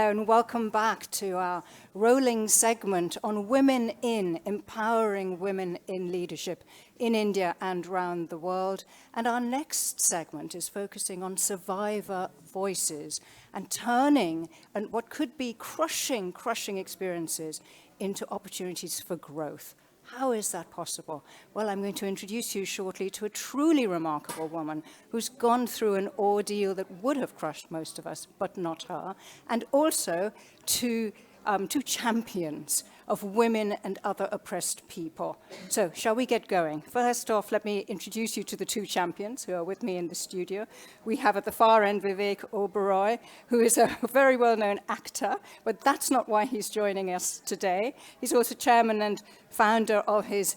there, and welcome back to our rolling segment on Women in, empowering women in leadership in India and around the world. And our next segment is focusing on survivor voices and turning and what could be crushing experiences into opportunities for growth. How is that possible? Well, I'm going to introduce you shortly to a truly remarkable woman who's gone through an ordeal that would have crushed most of us, but not her, and also to two champions of women and other oppressed people. So, shall we get going? First off, let me introduce you to the two champions who are with me in the studio. We have at the far end Vivek Oberoi, who is a very well-known actor, but that's not why he's joining us today. He's also chairman and founder of his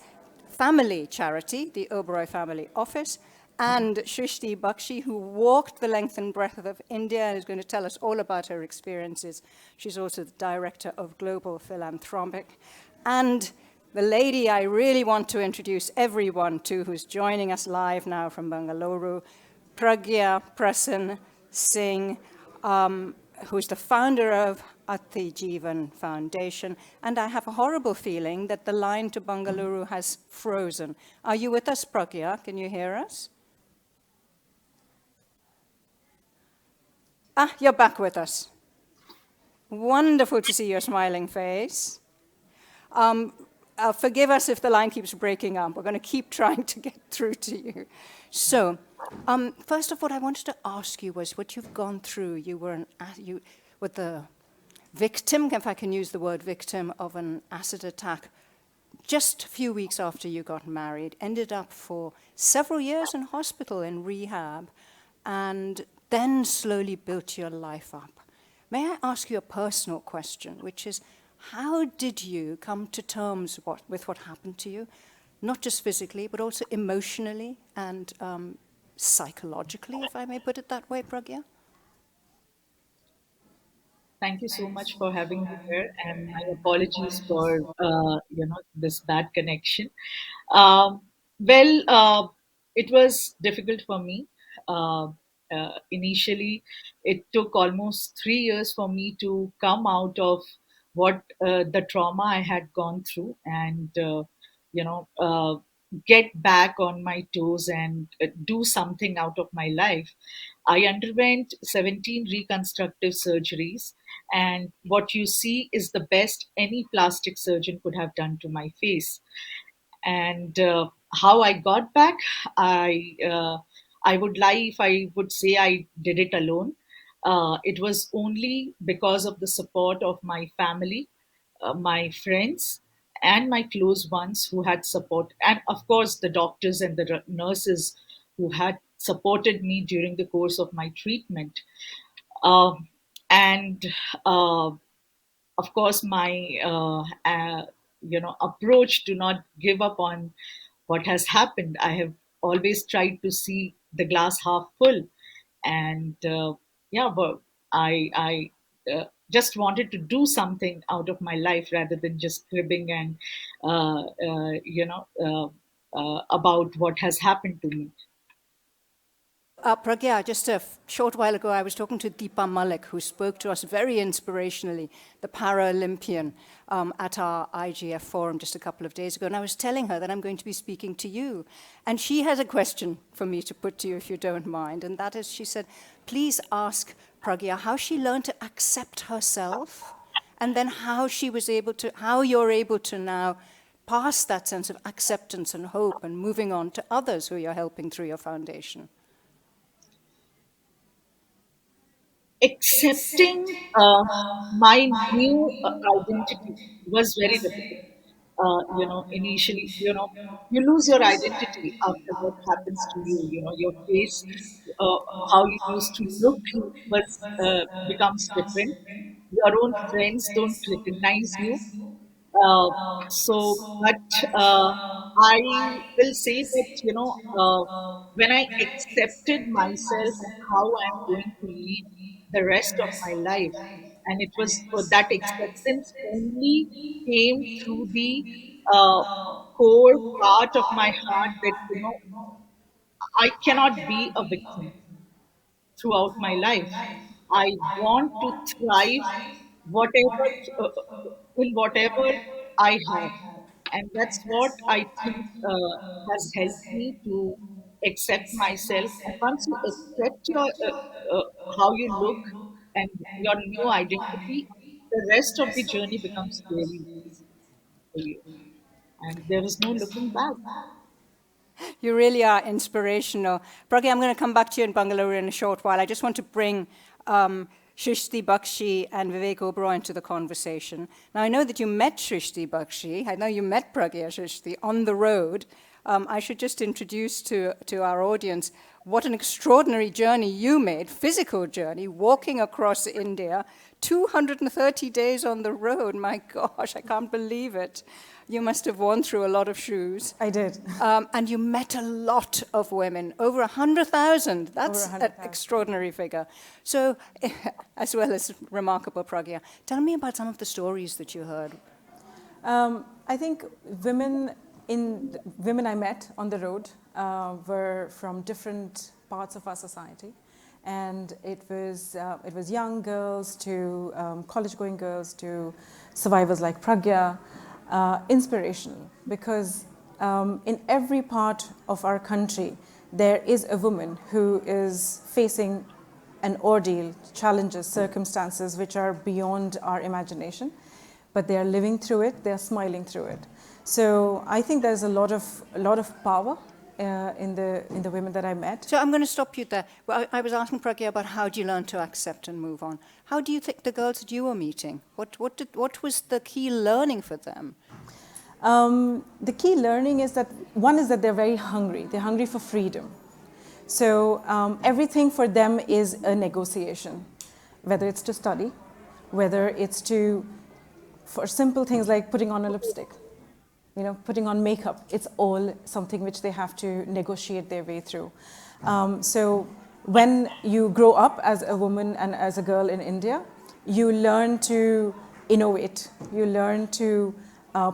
family charity, the Oberoi Family Office, and Srishti Bakshi, who walked the length and breadth of India and is going to tell us all about her experiences. She's also the director of Global Philanthropic. And the lady I really want to introduce everyone to, who's joining us live now from Bengaluru, Pragya, Prasun, Singh, who's the founder of Atijeevan Foundation. And I have a horrible feeling that the line to Bengaluru has frozen. Are you with us, Pragya? Can you hear us? Ah, you're back with us. Wonderful to see your smiling face. Forgive us if the line keeps breaking up. We're going to keep trying to get through to you. So, first of all, I wanted to ask you was what you've gone through. You were the victim, if I can use the word victim, of an acid attack just a few weeks after you got married, ended up for several years in hospital in rehab, and then slowly built your life up. May I ask you a personal question, which is, how did you come to terms with what happened to you, not just physically, but also emotionally and psychologically, if I may put it that way, Pragya? Thank you so much for having me here, and my apologies for this bad connection. Um, well, it was difficult for me. Uh, Initially, it took almost 3 years for me to come out of what the trauma I had gone through, and you know, get back on my toes and do something out of my life. I underwent 17 reconstructive surgeries, and what you see is the best any plastic surgeon could have done to my face. And how I got back, I would lie if I would say I did it alone. It was only because of the support of my family, my friends, and my close ones who had support, and of course the doctors and the nurses who had supported me during the course of my treatment. Um, and of course my approach to not give up on what has happened. I have always tried to see the glass half full, and yeah, but I just wanted to do something out of my life rather than just cribbing and about what has happened to me. Pragya, just a short while ago, I was talking to Deepa Malik, who spoke to us very inspirationally, the Paralympian, at our IGF forum just a couple of days ago. And I was telling her that I'm going to be speaking to you. And she has a question for me to put to you, if you don't mind. And that is, she said, please ask Pragya how she learned to accept herself, and then how you're able to now pass that sense of acceptance and hope and moving on to others who you're helping through your foundation. Accepting my new identity was very difficult. Initially, you lose your identity after what happens to you. Your face, uh, how you used to look, was becomes different. Your own friends don't recognize you. uh, but I will say that, when I accepted myself and how I'm going to lead the rest of my life, and it was that acceptance only came through the uh, core part of my heart that, I cannot be a victim throughout my life. I want to thrive whatever in whatever I have, and that's what I think has helped me to accept myself. And once you accept your how you look and your new identity, the rest of the journey becomes really easy for you, and there is no looking back. You really are inspirational. Pragya, I'm going to come back to you in Bangalore in a short while. I just want to bring Srishti, Bakshi, and Vivek Oberoi into the conversation. Now, I know that you met Srishti, Bakshi. I know you met Pragya, Srishti, on the road. I should just introduce to our audience what an extraordinary journey you made, physical journey, walking across India, 230 days on the road. My gosh, I can't believe it. You must have worn through a lot of shoes. I did. And you met a lot of women, over 100,000. That's Over 100,000. an extraordinary figure. So, as well as remarkable, Pragya, tell me about some of the stories that you heard. I think women I met on the road were from different parts of our society, and it was young girls to college-going girls to survivors like Pragya. Inspirational, because in every part of our country there is a woman who is facing an ordeal, challenges, circumstances which are beyond our imagination, but they are living through it, they are smiling through it. So I think there's a lot of power in the women that I met. So I'm going to stop you there. Well, I was asking Pragya about how do you learn to accept and move on. How do you think the girls that you were meeting, what was the key learning for them? The key learning is that, one is that they're very hungry. They're hungry for freedom. So everything for them is a negotiation, whether it's to study, whether it's for simple things like putting on a lipstick, putting on makeup. It's all something which they have to negotiate their way through. So when you grow up as a woman and as a girl in India, you learn to innovate. You learn to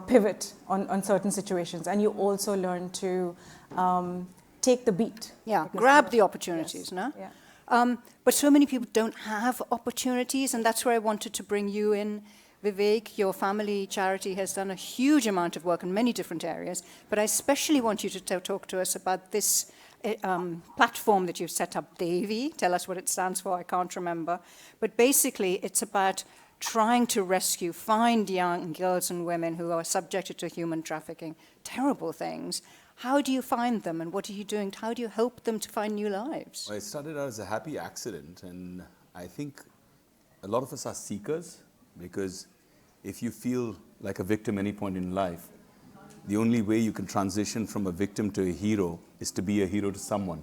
pivot on certain situations, and you also learn to take the beat. Yeah, grab the opportunities, no? Yeah. But so many people don't have opportunities, and that's where I wanted to bring you in. Vivek, your family charity has done a huge amount of work in many different areas, but I especially want you to talk to us about this platform that you've set up, Devi. Tell us what it stands for, I can't remember. But basically, it's about trying to rescue, find young girls and women who are subjected to human trafficking, terrible things. How do you find them, and what are you doing? How do you help them to find new lives? Well, it started out as a happy accident, and I think a lot of us are seekers, because if you feel like a victim any point in life, the only way you can transition from a victim to a hero is to be a hero to someone.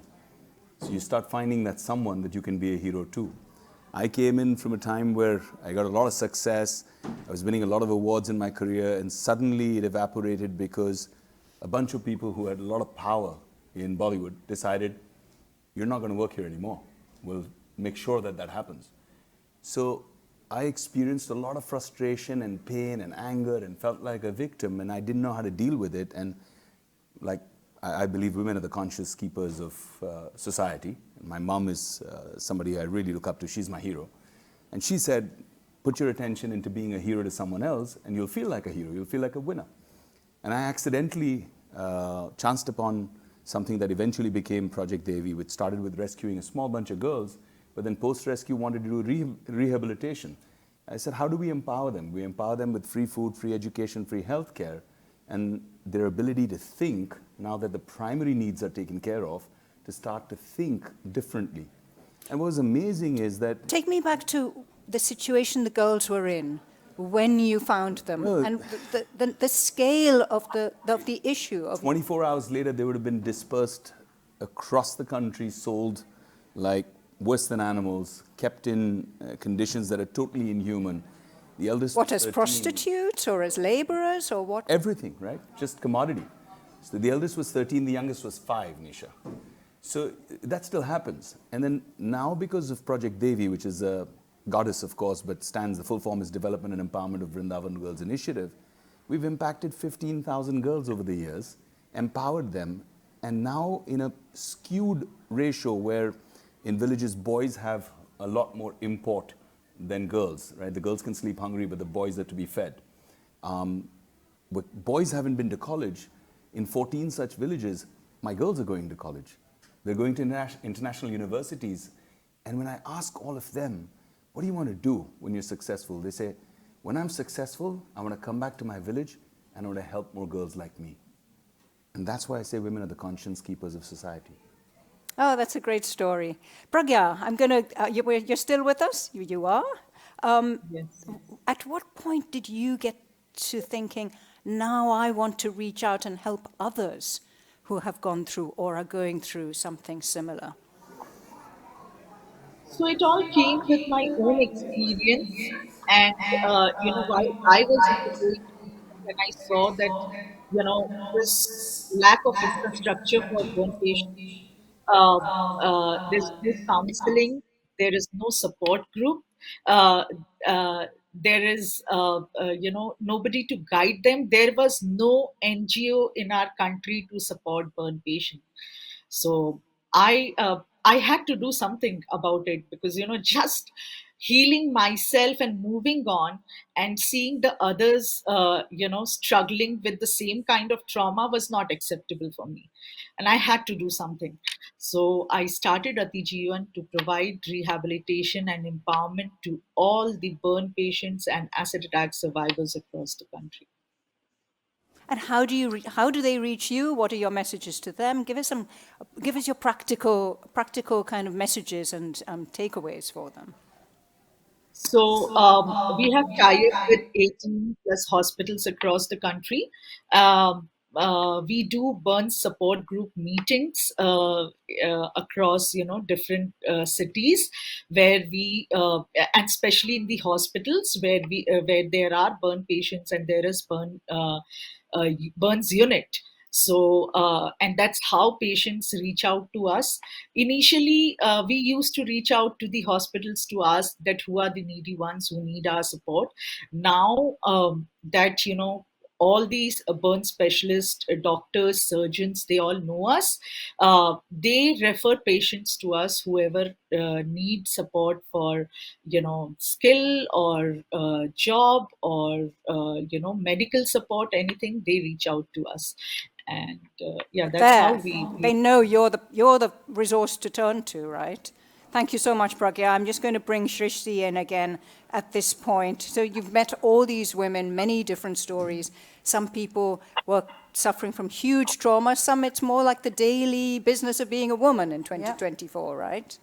So you start finding that someone that you can be a hero to. I came in from a time where I got a lot of success, I was winning a lot of awards in my career, and suddenly it evaporated because a bunch of people who had a lot of power in Bollywood decided, you're not going to work here anymore. We'll make sure that that happens. So I experienced a lot of frustration and pain and anger and felt like a victim, and I didn't know how to deal with it. And like, I believe women are the conscious keepers of society. My mom is somebody I really look up to. She's my hero. And she said, put your attention into being a hero to someone else, and you'll feel like a hero. You'll feel like a winner. And I accidentally chanced upon something that eventually became Project Devi, which started with rescuing a small bunch of girls, but then post-rescue wanted to do rehabilitation. I said, how do we empower them? We empower them with free food, free education, free healthcare, and their ability to think, now that the primary needs are taken care of, to start to think differently. And what was amazing is that... Take me back to the situation the girls were in when you found them, and the scale of the issue. Of 24 hours later, they would have been dispersed across the country, sold like worse than animals, kept in conditions that are totally inhuman. The eldest what, was as 13. Prostitutes or as laborers or what? Everything, right? Just commodity. So the eldest was 13, the youngest was 5, Nisha. So that still happens. And then now, because of Project Devi, which is a goddess, of course, but stands, the full form is Development and Empowerment of Vrindavan Girls Initiative, we've impacted 15,000 girls over the years, empowered them, and now in a skewed ratio where in villages boys have a lot more import than girls, right? The girls can sleep hungry, but the boys are to be fed. But boys haven't been to college. In 14 such villages, my girls are going to college. They're going to international universities. And when I ask all of them, what do you want to do when you're successful? They say, when I'm successful, I want to come back to my village and I want to help more girls like me. And that's why I say women are the conscience keepers of society. Oh, that's a great story. Pragya, I'm going to, you're still with us? You are? Yes. At what point did you get to thinking, now I want to reach out and help others who have gone through or are going through something similar? So it all came with my own experience, and while I was in the going through, when I saw that this lack of infrastructure for burn patients, there's no counseling, there is no support group, uh, there is nobody to guide them. There was no NGO in our country to support burn patients. So I had to do something about it, because just healing myself and moving on and seeing the others struggling with the same kind of trauma was not acceptable for me, and I had to do something. So I started Atijeevan to provide rehabilitation and empowerment to all the burn patients and acid attack survivors across the country. And how do they reach you? What are your messages to them? Give us your practical kind of messages and takeaways for them. So we have tied with 18 plus hospitals across the country. We do burn support group meetings across different cities, where we and especially in the hospitals where there are burn patients and there is burns unit. So, and that's how patients reach out to us. Initially, we used to reach out to the hospitals to ask that who are the needy ones who need our support. Now that all these burn specialists, doctors, surgeons, they all know us. They refer patients to us, whoever needs support for skill or job or medical support, anything, they reach out to us. And yeah, that's how There, we they know you're the resource to turn to, right? Thank you so much, Pragya. I'm just going to bring Srishti in again at this point. So you've met all these women, many different stories. Some people were suffering from huge trauma. Some it's more like the daily business of being a woman in 2024, right?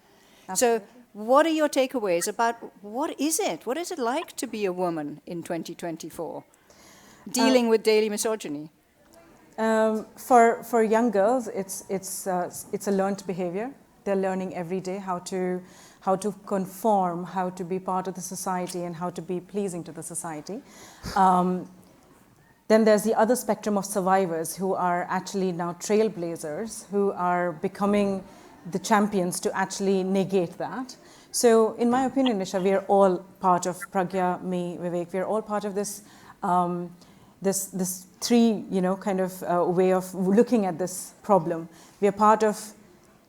Absolutely. So what are your takeaways about what is it? What is it like to be a woman in 2024? Dealing with daily misogyny. For young girls, it's a learned behavior. They're learning every day how to conform, how to be part of the society, and how to be pleasing to the society. Then there's the other spectrum of survivors who are actually now trailblazers, who are becoming the champions to actually negate that. So in my opinion, Nisha, we are all part of Pragya, me, Vivek. We are all part of this this three, kind of way of looking at this problem. We are part of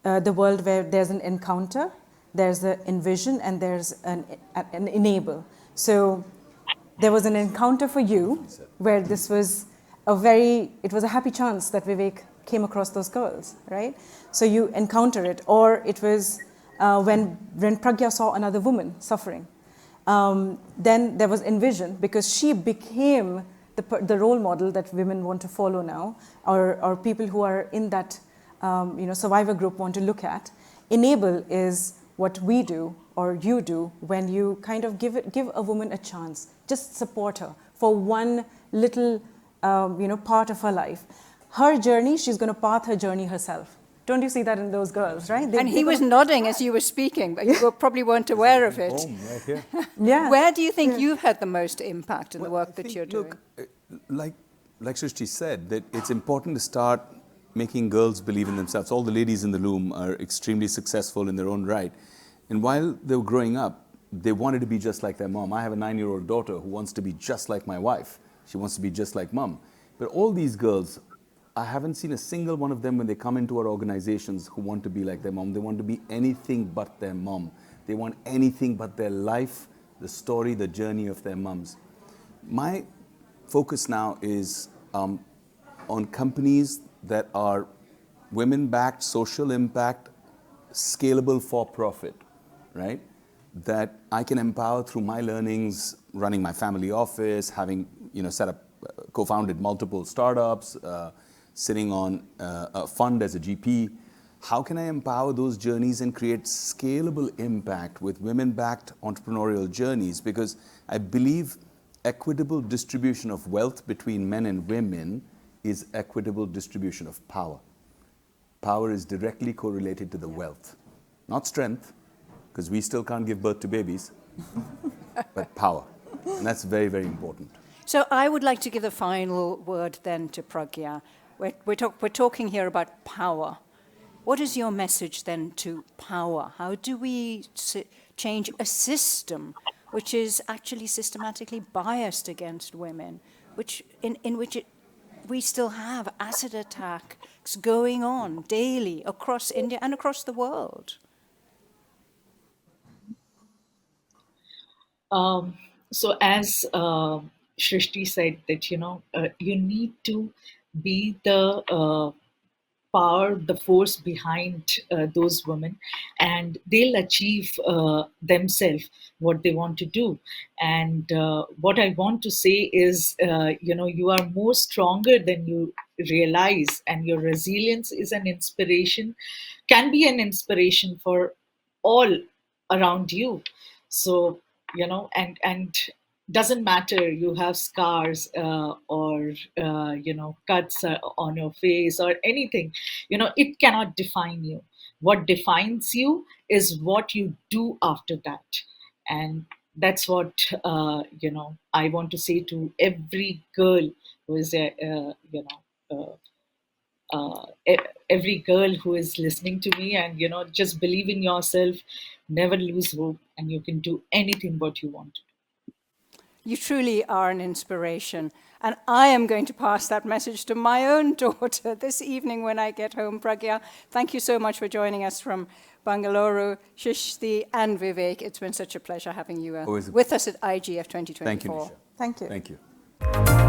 the world where there's an encounter, there's an envision, and there's an enable. So there was an encounter for you where this was it was a happy chance that Vivek came across those girls, right? So you encounter it, or it was when Pragya saw another woman suffering. Then there was envision, because she became the role model that women want to follow now, or people who are in that survivor group want to look at. Enable is what we do or you do when you kind of give a woman a chance. Just support her for one little part of her life. Her journey, she's going to path her journey herself. Don't you see that in those girls, right? And he was nodding as you were speaking, but you probably weren't aware of it. Home, right here. Yeah. Where do you think you've had the most impact in the work that you're doing? Look, like Srishti said, that it's important to start making girls believe in themselves. All the ladies in the room are extremely successful in their own right. And while they were growing up, they wanted to be just like their mom. I have a 9-year-old daughter who wants to be just like my wife. She wants to be just like mom. But all these girls I haven't seen a single one of them when they come into our organizations who want to be like their mom. They want to be anything but their mom. They want anything but their life, the story, the journey of their moms. My focus now is on companies that are women-backed, social impact, scalable for profit, right? That I can empower through my learnings, running my family office, having set up, co-founded multiple startups, sitting on a fund as a GP. How can I empower those journeys and create scalable impact with women-backed entrepreneurial journeys? Because I believe equitable distribution of wealth between men and women is equitable distribution of power. Power is directly correlated to the wealth, not strength, because we still can't give birth to babies, but power. And that's very, very important. So I would like to give the final word then to Pragya. We're talking here about power. What is your message then to power? How do we change a system which is actually systematically biased against women, in which we still have acid attacks going on daily across India and across the world? So as Srishti said that, you need to be the power, the force behind those women, and they'll achieve themselves what they want to do. And what I want to say is, you are more stronger than you realize, and your resilience is an inspiration, can be an inspiration for all around you. So, and doesn't matter you have scars or cuts on your face or anything, it cannot define you. What defines you is what you do after that. And that's what I want to say to every girl who is every girl who is listening to me, and just believe in yourself, never lose hope, and you can do anything what you want. You truly are an inspiration. And I am going to pass that message to my own daughter this evening when I get home. Pragya, thank you so much for joining us from Bangalore, Srishti and Vivek. It's been such a pleasure having you with us at IGF 2024. Thank you, Nisha. Thank you. Thank you.